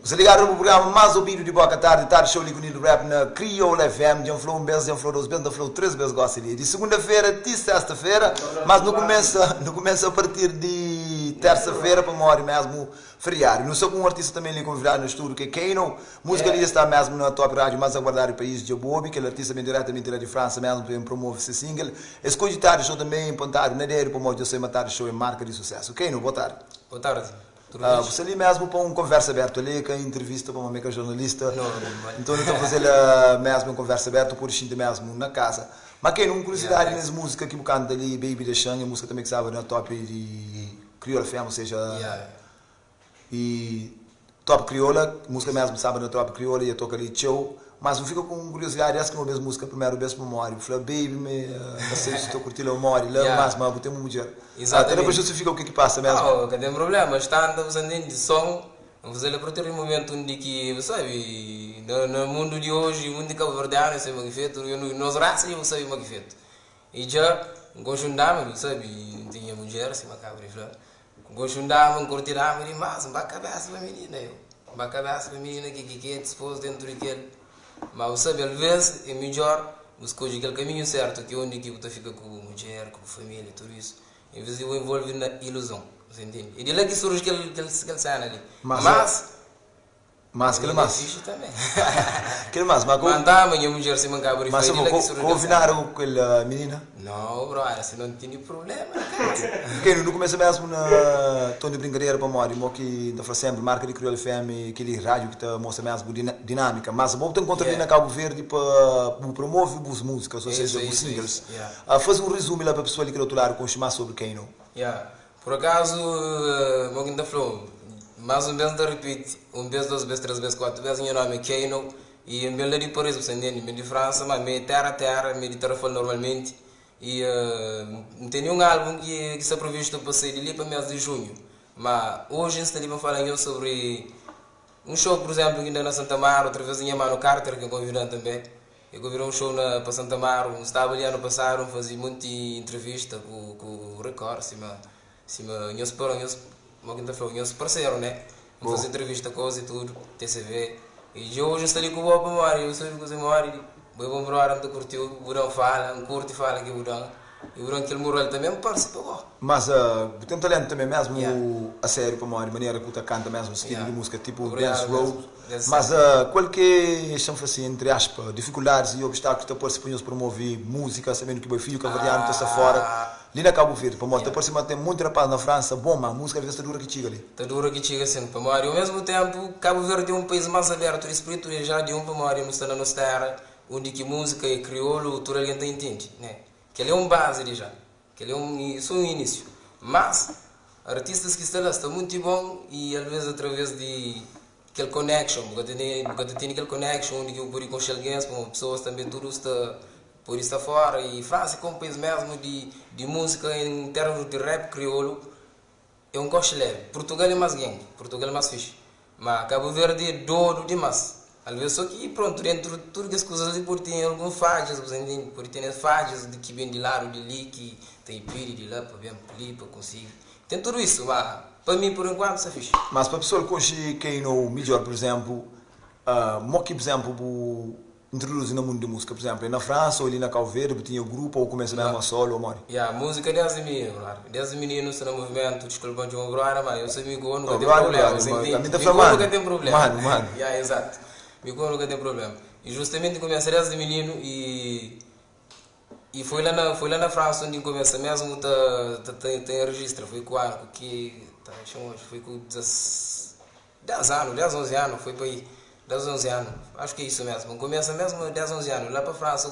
Você ligaram no programa mais ouvido de boa tarde, tarde show ligado no rap na Crioula FM, de um flow um beijo, de um flow dois beijos, de um flow três beijos, gosta ali. De segunda-feira até sexta-feira, mas não começa a partir de terça-feira para uma hora mesmo feriado. Não sou com um artista também ali convidado no estúdio, que é Kano, música ali está mesmo na top rádio mais aguardada do país de Bobi, que é artista bem diretamente de França mesmo, para promover esse single. Escolhe tarde show também, pontado na ideia, para modo de ser uma tarde show em marca de sucesso. Kano, boa tarde. Boa tarde. Você ali mesmo para uma conversa aberta ali, que é entrevista para uma meca jornalista. Não. Então estou a fazer mesmo uma conversa aberta por xinte mesmo na casa. Mas quem não curiosidade nessa música que canta ali, Baby de Shang, a música também que sabe na top de Crioula FM, ou seja, e top Crioula, música mesmo sabe na top Crioula e eu toco ali show. Mas eu fico com curiosidade, essa que é uma vez música, primeiro vez para o Mori. Eu falei, baby, não sei se estou curtindo o Mori, mas vou ter uma mulher. Exatamente. Até depois justifica o que passa mesmo. Não, não tem problema, está usando de som, fazer para ter um momento onde que, sabe, no mundo de hoje, o mundo de Cabo Verdeano, sei o que feito, nós raças, eu sei o que feito. E já, gosto de dar, sabe, tinha mulher, assim, uma cabra, gosto de dar, curtir-me, mas, uma cabeça para menina, uma cabeça para menina que é disposto dentro daquele. Mas sabe, às vezes é melhor buscar aquele caminho certo, que é onde você fica com a mulher, com a família, tudo isso, em vez de eu envolver na ilusão, você entende? E de lá que surge aquele cena ali. Mas aquele mas. Fixe também. Aquele mas como... Mandar minha mulher se mancar por mas como convidaram aquela menina? Não, bro, assim não tem problema. Quem não começa mesmo na tom de brincadeira para morrer, que da sempre marca de Crioula FM, aquele rádio que está mostra mesmo dinâmica, mas vou ter encontro ali na Cabo Verde para promover as músicas, ou seja, os singles. Faz um resumo lá para a pessoa que quer outro lado com chamar sobre quem não. Por acaso, meu quinta flow, mais um vez de repeat, um vez, dois vezes, três vezes, quatro vezes, meu nome é Kano, e eu de Paris, você entende, eu de França, mas eu terra, eu de terra normalmente, e não tem nenhum álbum que está previsto para sair ali para mês de junho, mas hoje está ali para falar sobre um show, por exemplo, ainda na Santa Mara, outra vez em Mano Carter, que eu convidei também, eu convidei um show para Santa Mara, estava ali ano passado, fazia muita entrevista com o Record, eu espero, uma quinta-feira, eu sou parceiro, né? Vamos fazer entrevista, coisa e tudo, TCV. E eu hoje estou ali com o Bob Mori, eu sou com o Mori, vou embora, não curtiu, o Burão fala, um curte fala que o Burão. E o Burão que ele morou também me participa. Mas tem talento também mesmo a sério para uma maneira que você canta mesmo, estilo de música tipo Dance Road. Mas qual que é, chama assim, entre aspas, dificuldades e obstáculos que você põe para promover música, sabendo que o filho cavaliano está fora. Ali na Cabo Verde, para mostrar, por cima tem muito rapaz na França, bom, mas a música às vezes está dura que chega ali. Está dura que chega sempre, para Mário. Ao mesmo tempo, Cabo Verde é um país mais aberto, de espírito já de para Mário, está na nossa terra, onde que música e crioulo, tudo alguém entende, né? Que ele é um base de já, que ele é um início. Mas, artistas que estão lá estão muito bom e às vezes através de aquele connection, porque tem aquele connection onde eu por com alguém, com pessoas também tudo está por estar fora, e França como país mesmo de música em termos de rap crioulo é um coche leve. Portugal é mais gangue, Portugal é mais fixe, mas Cabo Verde é doido demais. Às vezes só que pronto, dentro de tudo as coisas ali por ter alguns falhas, você entende? Por ter falhas de que vem de lá ou de ali, que tem piri de lá para vir ali, para conseguir. Tem tudo isso, mas para mim por enquanto isso é fixe. Mas para a pessoa que quem não melhor, por exemplo, por exemplo, introduzir no mundo de música, por exemplo, na França ou ali na Cabo Verde, tinha o grupo ou começa mesmo a solo ou mori? Música desde menino, desde menino estou no movimento, desculpa de uma brora, mas eu sou amigo, nunca tem problema, você entende? Nunca tem problema. Mano. Exato. Amigo, nunca tem problema. E justamente comecei desde menino e foi lá na França onde começa mesmo, tem registro, foi com o ano, que foi com 10 anos, 10, 11 anos, foi para aí. 10, 11 anos, acho que é isso mesmo. Começa mesmo 10, 11 anos, lá para a França,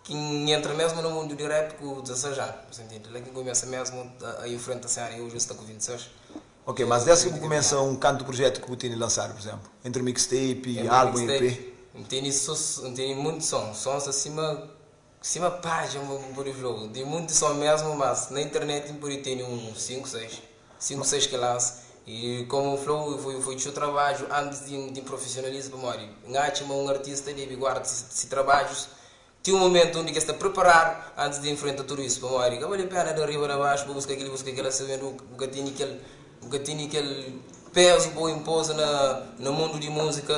que entra mesmo no mundo de rap com 16 anos, você entende? Lá que começa mesmo a enfrentar a cena, eu já estou com 26. Ok, mas desde que começa um canto projeto que você tem lançar, por exemplo, entre mixtape, álbum e EP? Tem muito sons acima página, por exemplo, tem muito som mesmo, mas na internet por aí tem uns 5, 6 que lança. E como o flow foi o seu trabalho antes de profissionalismo, Mário. Um artista deve guardar esses trabalhos tinha um momento onde que está preparar antes de enfrentar tudo isso. Para morrer, vale a pena de arriba a baixo, buscar aquilo, sabendo o que tinha aquele peso que impôs no mundo de música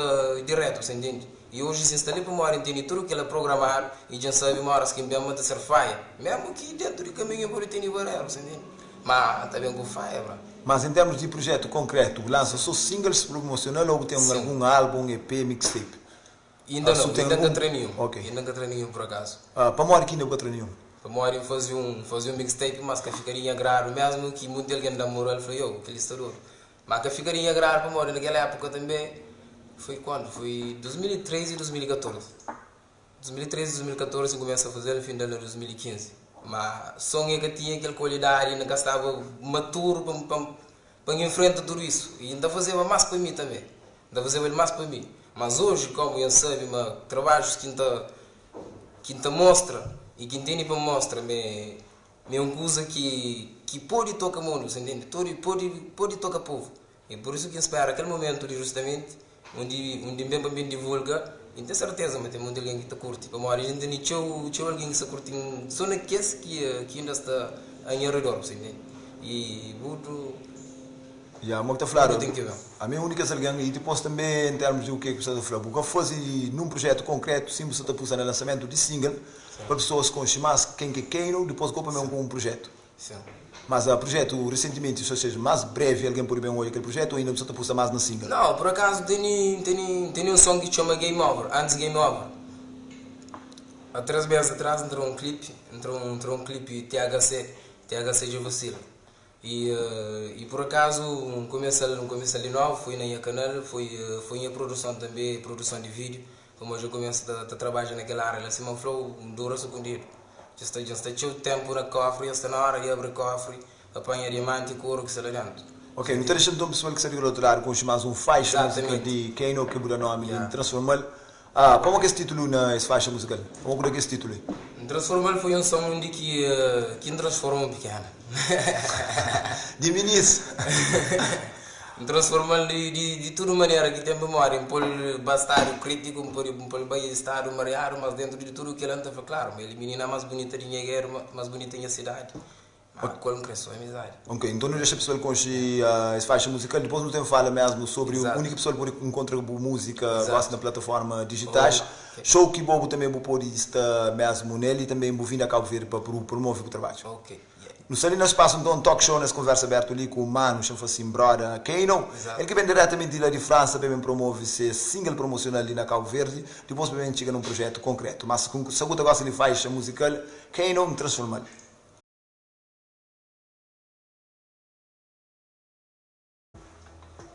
direto, você entende? E hoje se instala para morrer, entende tudo que ela programar e já sabe uma hora que bem ser faia. Mesmo que dentro do caminho por ter barreiro, você entende? Mas também com faia, bro. Mas em termos de projeto concreto, lança só singles promocional ou tem algum álbum, EP, mixtape? Ainda não, ainda não treino nenhum. Ok. Ainda não treino nenhum por acaso. Para morrer que ainda não treino nenhum? Para morrer fazia um mixtape, mas que ficaria agrado, mesmo que muito dele que namorou, foi eu, aquele estourou. Mas que ficaria agrado para morrer naquela época também, foi quando? Foi 2013 e 2014. 2013 e 2014 eu comecei a fazer no fim do ano de 2015. Mas sonhei que tinha aquela qualidade, ainda estava maturo para enfrentar tudo isso. E ainda fazia mais para mim também. Ainda fazia mais para mim. Mas hoje, como eu sei, trabalhos que te mostra e que tem para mostrar, é uma coisa que pode tocar o mundo, entende? Pode tocar o povo. E por isso que eu espero aquele momento de justamente onde bem divulga, e tenho certeza que tem muito alguém que te curte. Como a gente tem alguém que se curte, só naqueles que ainda está em redor, entende? E muito... Já, mas está claro. Tem que ver. A minha única salganha, e depois também em termos de o que é que você está falando, porque fosse num projeto concreto, sim, você está puxando o lançamento de single, para pessoas conhecerem mais quem que é quem, depois copa mesmo com um projeto. Sim. Mas o projeto, recentemente, ou seja, mais breve, alguém pode bem olhar aquele projeto, ou ainda você está puxando mais na single? Não, por acaso tem um som que chama Game Over, antes Game Over. Há 3 meses atrás entrou um clipe THC de Vacilo. E por acaso, um começo ali novo, fui na minha canal, foi em produção também, produção de vídeo. Como eu começo a trabalhar naquela área, assim, me falou, dura escondido. Já está o tempo na cofre, já está na hora de abrir cofre, apanhar diamante e couro que se lá dentro. Ok, não está deixando então pessoal que se liga ao outro lado, com mais um faixa musical de Kano, que muda nome, transformá-lo. Como é que esse título na faixa musical? Como é que esse título? Transformar foi um som onde que transformou pequeno. De ministro. Transformar de toda maneira que tem memória, um pouco bastardo crítico, um pouco bem estado mareado, mas dentro de tudo que ele anda, claro, ele menina mais bonita de Nhegueiro, mais bonita da cidade. Qual cresceu a amizade. Ok, então não deixa a pessoa conhecer essa faixa musical, depois não tem fala mesmo sobre a única pessoa que encontra música gosta na plataforma digitais. Show que Bobo também pode estar mesmo nele e também vindo a Cabo Verde para promover o trabalho. Ok. No Salino nós passamos então um talk show nessa conversa aberta ali com o mano, chama assim, brother Kano. Ele que vem diretamente lá de França, também promove esse single promocional ali na Cabo Verde, depois também chega num projeto concreto. Mas se você gosta de faixa musical, Kano me transforma.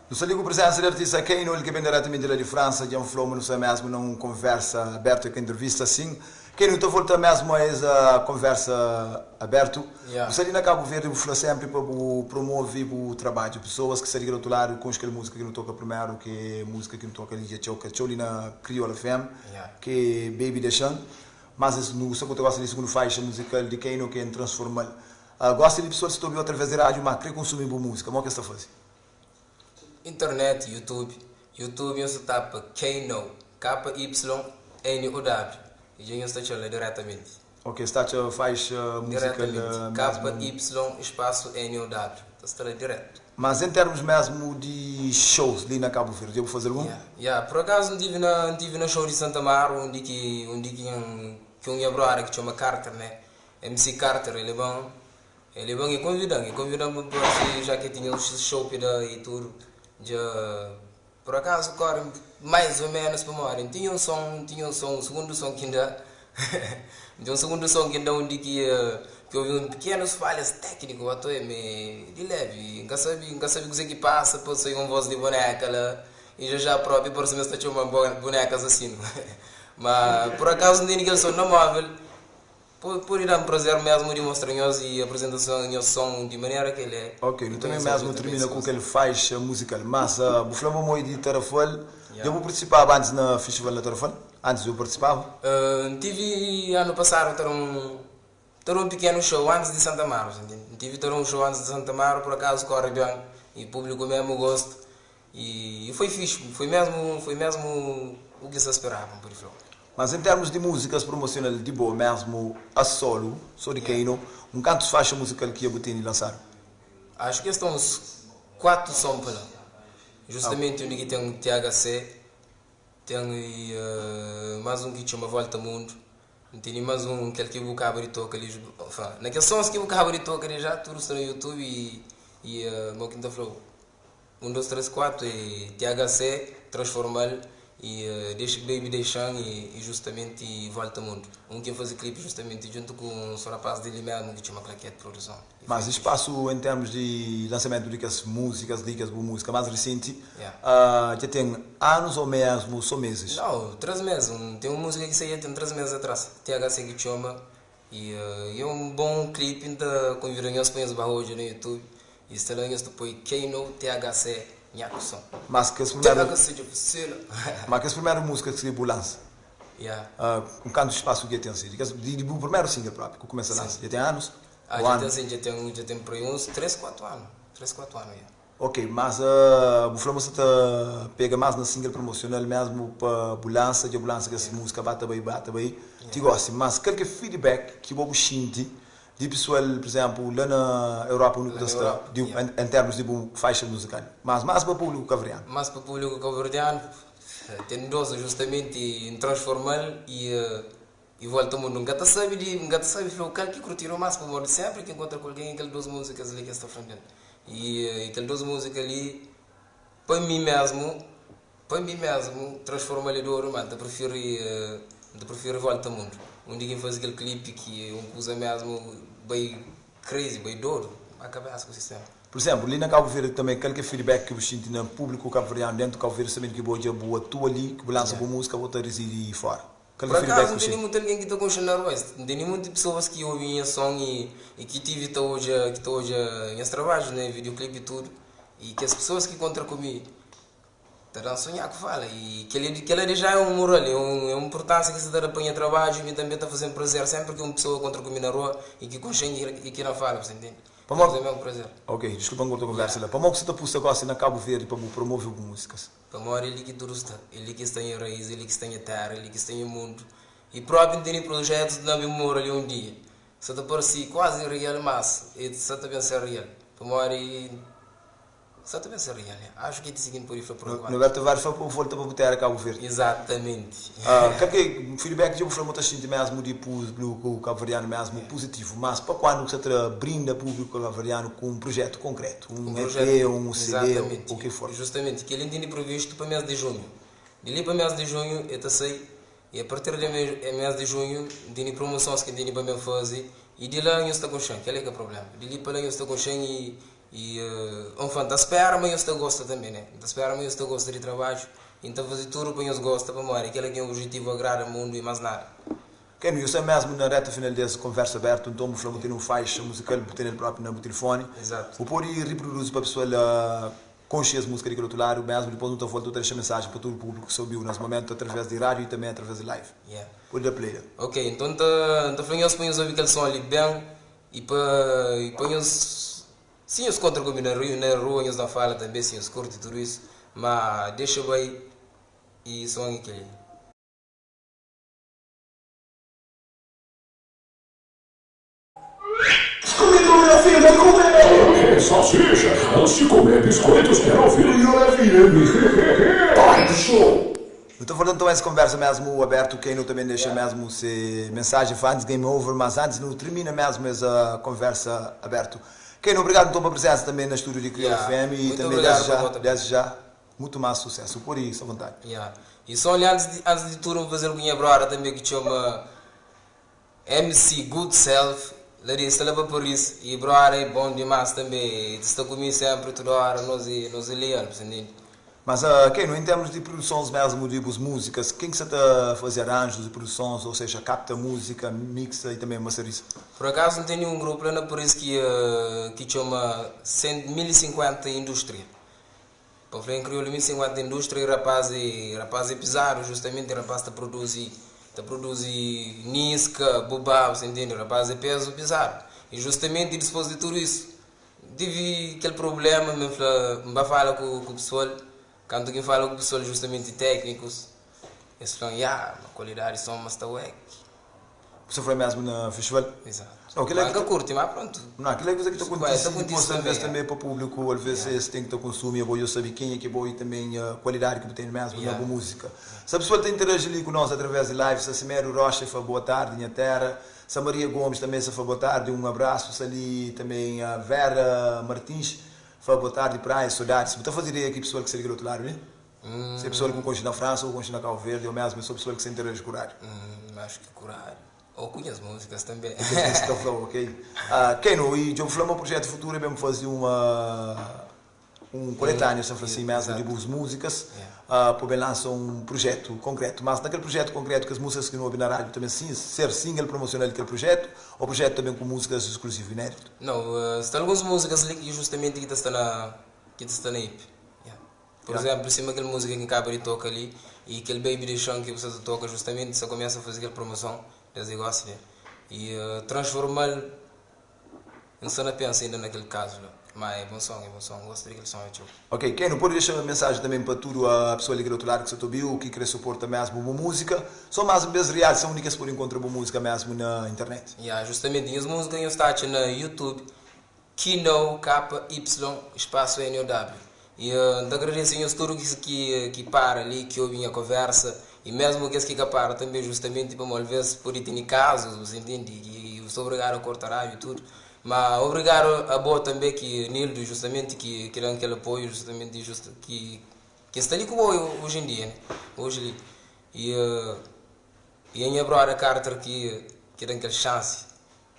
No Salino com a presença do artista Kano, ele que vem diretamente lá de França, já falou, não sei mesmo, numa conversa aberta, com entrevista assim. Kano, estou voltando mesmo a essa conversa aberta. Você ali na Cabo Verde falou sempre para promover o trabalho de pessoas que saíram do outro lado com aquela música que não toca primeiro, que é música que não toca ali, que é ali na Crioula FM, que é Baby Deixando. Mas no segundo gosta de segunda faixa musical de Kano, que é Transformal. Gosta de pessoas que estão através da rádio, mas querem consumir boa música. Como é que você está fazendo? Internet, YouTube. YouTube você tapa Kano, K-Y-N-O-W. E já está chegando diretamente. Ok, está a faixa musical KY espaço N-O-W. Está lá direto. Mas em termos mesmo de shows ali na Cabo Verde, eu vou fazer algum? Por acaso tive na show de Santa Amaro, onde um brother que chama Carter, né? MC Carter, ele é bom e convidam-me para já que tinha um show e tudo. Já, por acaso, corre mais ou menos para uma tinha um som, um segundo som que ainda tinha um segundo som que ainda onde que houve pequenas falhas técnicas, até de leve, nunca sabe o que passa, pode sair uma voz de boneca lá, e já próprio por cima está uma boneca assim. Mas por acaso não tem ninguém som na móvel, por ir a um prazer mesmo de mostrar e a apresentação em som de maneira que ele é. Ok, então também mesmo termina com aquele faixa musical, mas o Flamengo Moi de Tarrafal, eu vou participar antes na festival da Tarrafal? Antes eu participava? Tive ano passado ter um pequeno show antes de Santa Amaro, tive ter um show antes de Santa Amaro, por acaso corre bem, e o público mesmo gosta, e foi fixe, foi mesmo o que se esperava por isso. Mas em termos de músicas promocionais de boa mesmo, a solo, só de Keino, quantos faixas musical que a Butini lançaram? Acho que estão uns 4 sons para lá. Justamente onde tem o THC, tem mais um que chama Volta Mundo, tem mais um que o cabo de toca ali. Naqueles sons que o cabo de toca ali já, tudo está no YouTube e meu quinta flow. 1, 2, 3, 4 e THC, Transformal e Baby Deixan e justamente Volta Mundo. Que faz clipe justamente junto com o rapaz dele mesmo que chama Claquete Produção. Mas espaço em termos de lançamento de músicas, dicas de música mais recente, já tem anos ou mesmo só meses? Não, 3 meses. Tem uma música que saiu tem 3 meses atrás. THC que chama e é um bom clipe com viranhos põe as barrojas no YouTube. E se lá depois Keino THC Nhakuson. Mas que as primeiras músicas que se lança? Com quanto espaço que tem sido? O primeiro single próprio que começa a lançar, já tem anos? Já tem por aí uns 3, 4 anos. 3, 4 anos, Ok, mas o Flamengo pega mais no single promocional mesmo para a ambulância que essa música bate bem. Te gosto, mas qualquer feedback que eu sinto de pessoal, por exemplo, lá na Europa, em termos de faixa musical, mas mais para o público caveriano. Mais para o público caveriano, tem dois justamente em Transformal e Volta ao Mundo. Nunca sabe local que curtiram mais para o mundo. Sempre que encontra com alguém, aquelas 2 músicas ali que está fazendo. E aquelas 2 músicas ali, para mim mesmo, Transformal ali do ouro, mas eu prefiro Volta ao Mundo. Onde quem faz aquele clipe que usa mesmo bem crazy, bem doido, acaba com o sistema. Por exemplo, ali na Cabo Verde também, aquele feedback que você sente no público cabo-verdiano dentro do Cabo Verde, sabendo que boa boa tu ali, que lança boa música, vou residir fora. Por acaso, não tem muito alguém que está com o Xanar West, não tem muitas pessoas que ouvem a som e que tive hoje em trabalho, né, videoclipe e tudo, e que as pessoas que encontram comigo estão a sonhar que fala, e que ele já é um moral, é uma importância que se dá a apanhar trabalho e também está fazendo prazer sempre que uma pessoa encontra comigo na rua e que consciente e que não fala, você entende? Para o mesmo prazer. Ok, desculpa a conversa lá. Para o que você está posto agora na Cabo Verde para promover músicas? Para o ele que tudo está, ele que está em raiz, ele que está em terra, ele que está em mundo. E próprio tem projetos de não memória ali dia. Se está por si quase real, mas se está bem ser real. Para o só também se real. Acho que é o seguinte por isso para o não vai ter foi volta para botar a Cabo Verde. Exatamente. Que feedback que eu falo muito assim mesmo de público cabo-verdiano mesmo positivo, mas para quando você brinda público cabo-verdiano com um projeto concreto, EP, um CD, o que for. Justamente, que ele tem previsto para mês de junho. De ali para mês de junho, eu sei, e a partir de mês de junho, tem promoções que tem para me fazer, e de lá eu estou com chão, que é o problema. De ali para lá eu estou com chão e da espera, mas eu gosto também, né? Da espera, mas eu gosto de trabalho. Então fazer tudo para eu gosto para morrer. Aquele que é o objetivo agrada o mundo e mais nada. Quem eu sei mesmo na reta final dessa conversa aberta, então vamos falar um faixa musical, botar ele próprio no telefone. Exato. O pode reproduzir para a pessoa consciência música de outro lado, mesmo depois não volta a deixar mensagem para todo o público que subiu nesse momento através de rádio e também através de live. Pode dar play. Ok, então tá falando para ouvir aquele som ali bem e para os sim, os contra comigo na rua, eles não falam também, sim, os curto e tudo isso, mas deixa bem e são aquele. Minha filha, comer! Salsicha, antes de comer biscoitos, quero ouvir o FM. Pai do show! Eu estou falando então essa conversa mesmo aberto, quem não também deixa mesmo se mensagem fãs game over, mas antes não termina mesmo essa conversa aberto. Quem não, obrigado então pela presença também na estúdio de Crioulo FM e também desde já muito mais sucesso, por isso, à vontade. E só antes de tudo vou fazer uma brother também que chama MC Good Self, Larissa leva por isso, e brother é bom demais também, está comigo sempre, toda hora, nós é leal, entende? Mas quem não, em termos de produções mesmo, de músicas, quem que você está a fazer arranjos de produções, ou seja, capta música, mixa e também masteriza? Por acaso não tem nenhum grupo lá, por isso que chama 1050 Indústria. Para falar em crioulo, 1050 Indústria, rapaz é pesado, justamente, rapaz está produz nisca, bobá, você entende? Rapaz é peso pesado. E justamente depois de tudo isso, tive aquele problema, me fala com o pessoal. Quando quem fala com pessoas justamente técnicos, Eles falam, yeah, a qualidade de som mas está wack. Você foi mesmo no festival? Exato. Não, aquilo é Nunca curte, mas pronto. Não, aquilo é coisa que tu acontece depois talvez também, também para o público, às vezes tem que consumir, eu saber quem é que é bom e também a qualidade que tem mesmo na boa música. Se a pessoa tem interesse ali com nós através de live, se a Semero Rocha foi boa tarde, minha terra, se a Maria Gomes também se foi boa tarde, um abraço, se ali também a Vera Martins foi boa tarde, praia, saudades. Você fazer ideia aqui pessoal que se liga do outro lado, né? Se é pessoa que conhece na França ou conhece na Cabo Verde, eu mesmo sou pessoa que se interessa com o horário. Acho que curar. Ou conheço músicas também. Ok. Quem não? E eu falei um projeto futuro é mesmo fazer um coletâneo, se assim mesmo, de boas músicas, para bem lançar um projeto concreto. Mas naquele projeto concreto, que as músicas que não ouvem na rádio também sim, ser single promocional daquele projeto, ou projeto também com músicas exclusivas, inédito? Não, está algumas músicas ali que justamente que está na IP. Por exemplo, por cima aquela música que acaba de tocar ali, e aquele Baby de Chão que você toca justamente, você começa a fazer aquela promoção. Eles gostam e transformar não se não pensa ainda naquele caso, mas é bom som, gosto daquele som. Ok, quem não pode deixar uma mensagem também para tudo a pessoa ali do outro lado que você ouviu, que quer suportar mesmo uma música, só mais vezes reais são únicas por encontrar uma música mesmo na internet. Justamente, as músicas eu estou no YouTube, Kino, KY, espaço NOW. E agradeço a todos que para ali, que ouvem a conversa. E mesmo aqueles que param também, justamente, para às vezes, por ter casos, você entende? E sou obrigado a cortar rádio e tudo. Mas obrigado a boa também, que Nildo, justamente, que dá aquele apoio, justamente, que está ali com o hoje em dia, né? Hoje ali. E a minha brother Carter, que dá aquela chance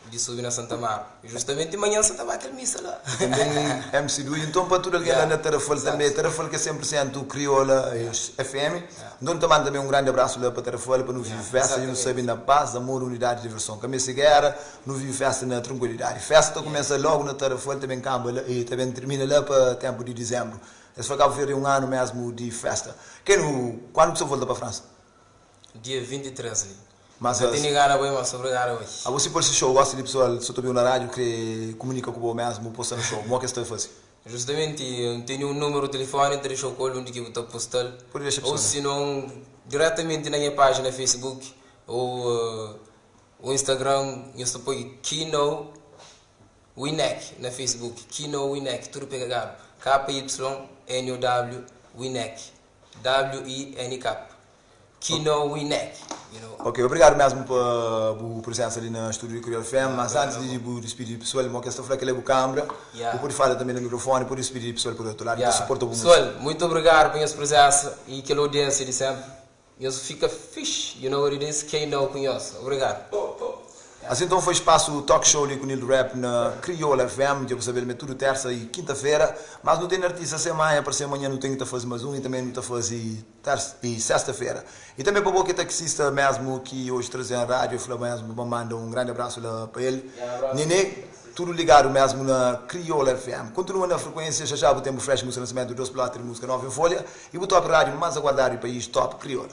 de subir na Santa Mar. E justamente de manhã Santa Mar, aquela missa lá. Também MC Du, então para tudo alguém lá na Tarrafal também, Tarrafal que é 100% crioula FM. Então também um grande abraço lá para Tarrafal, para não viver festa, e não saber na paz, amor, unidade e diversão. Cabeça guerra, não vive festa na tranquilidade. Festa começa logo na Tarrafal, também camba e também termina lá para tempo de dezembro. Esse foi acaba ver um ano mesmo de festa. Quando você volta para a França? Dia 23 ali. Mas tem gana bem, mas obrigado hoje. A você por esse show, gosta de pessoal, se eu estou na rádio, que comunica com o mesmo, posta no show, uma questão é fácil. Justamente, tenho um número de telefone, deixa o colo onde que eu estou postando. Ou se não, diretamente na minha página Facebook, ou o Instagram, eu estou põe Kino Winek na Facebook, Kino Winek, tudo pegado. KYNOW Winek, WINK. Kino Winek. Ok, obrigado mesmo por presença ali na estúdio Criol FM, mas antes de despedir o pessoal, uma questão foi que leva a câmera, eu pude falar também no microfone, por despedir o pessoal por outro lado, que suporta o pessoal, muito obrigado pela sua presença e pela audiência de sempre. Eu fico fixe, you know what it is, quem não conhece. Obrigado. Assim então foi espaço Talk Show ali com o Nildo Rap na Criol FM, eu vou saber tudo terça e quinta-feira, mas não tem artista semana, para ser amanhã não tenho que fazer mais um e também não está fazer terça e sexta-feira. E também para o que taxista mesmo que hoje trazem a rádio, eu falei mesmo, manda um grande abraço lá para ele. Nenê, tudo ligado mesmo na Criol FM. Continua na frequência, já o tempo fresh, música lançamento do 2 Platter, música nova em folha, e o top rádio mais aguardado do país, Top Crioula.